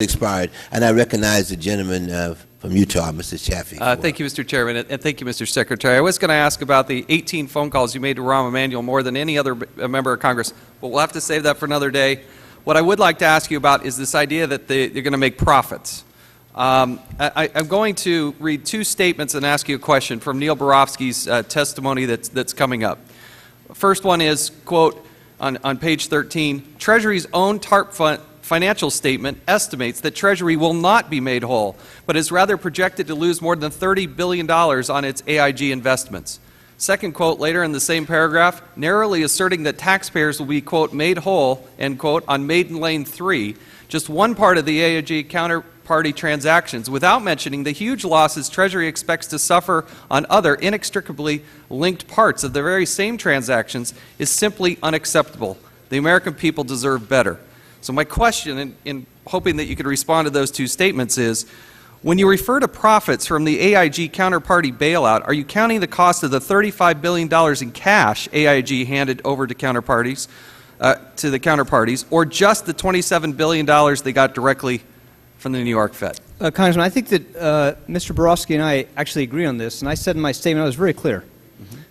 expired, and I recognize the gentleman from Utah, Mr. Chaffetz. Thank you, Mr. Chairman, and thank you, Mr. Secretary. I was going to ask about the 18 phone calls you made to Rahm Emanuel, more than any other member of Congress, but we'll have to save that for another day. What I would like to ask you about is this idea that they're going to make profits. I'm going to read two statements and ask you a question from Neil Barofsky's testimony that's coming up. First one is, quote, on page 13, Treasury's own TARP financial statement estimates that Treasury will not be made whole, but is rather projected to lose more than $30 billion on its AIG investments. Second quote later in the same paragraph, narrowly asserting that taxpayers will be, quote, made whole, end quote, on Maiden Lane 3, just one part of the AIG counterparty transactions, without mentioning the huge losses Treasury expects to suffer on other inextricably linked parts of the very same transactions, is simply unacceptable. The American people deserve better. So my question, in hoping that you could respond to those two statements, is, when you refer to profits from the AIG counterparty bailout, are you counting the cost of the $35 billion in cash AIG handed over to counterparties, or just the $27 billion they got directly from the New York Fed? Congressman, I think that Mr. Borofsky and I actually agree on this, and I said in my statement, I was very clear.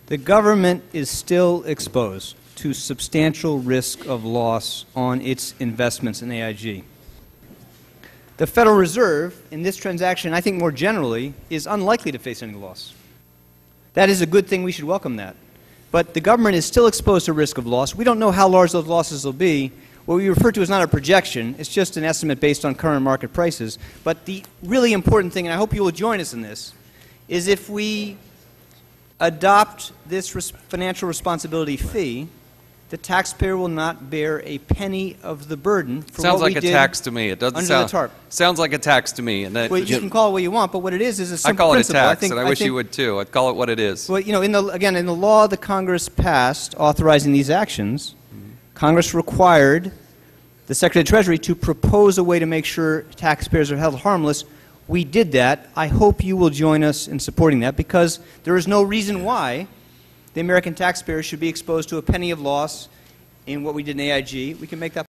The government is still exposed to substantial risk of loss on its investments in AIG. The Federal Reserve, in this transaction, I think more generally, is unlikely to face any loss. That is a good thing. We should welcome that. But the government is still exposed to risk of loss. We don't know how large those losses will be. What we refer to is not a projection. It's just an estimate based on current market prices. But the really important thing, and I hope you will join us in this, is if we adopt this financial responsibility fee, the taxpayer will not bear a penny of the burden for Sounds what we like a did tax to me. It doesn't under sound, the TARP. Sounds like a tax to me. And that, Well, you can call it what you want, but what it is a I simple call it a principle. tax, and I wish you would too. I'd call it what it is. Well, you know, again, in the law the Congress passed authorizing these actions, Congress required the Secretary of the Treasury to propose a way to make sure taxpayers are held harmless. We did that. I hope you will join us in supporting that, because there is no reason why the American taxpayer should be exposed to a penny of loss in what we did in AIG. We can make that